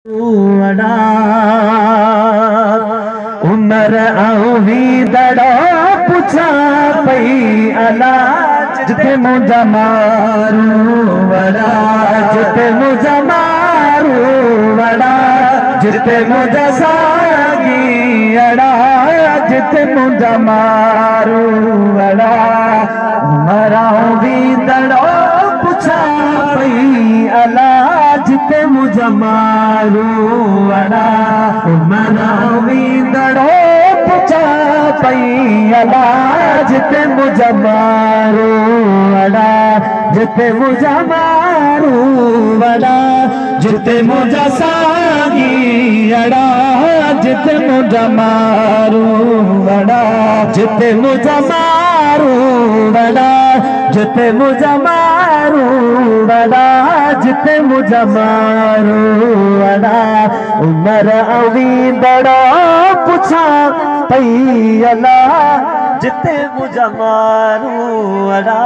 वड़ा उमर आवी दड़ा पुछा पई अला जिते मुझा मारू वड़ा जिते मुझा मारू वड़ा जिते मुझा सागी अड़ा जिते मुझा मारू वड़ा उमर आवी दड़ा पुछा पई अला जिते मुझा मारू वड़ा उमर आवी दड़ो पुछा पई अला जिते मुझा मारू वड़ा जिते मुझा मारू वड़ा जिते मुझा सागी अड़ा जिते मुझा मारू वड़ा जिते मुझा मारू वड़ा जिते मुझा मारू वड़ा जिते मुझा मारू वड़ा उमर आवी दड़ा पुछा पई अला जिते मुझा मारू वड़ा।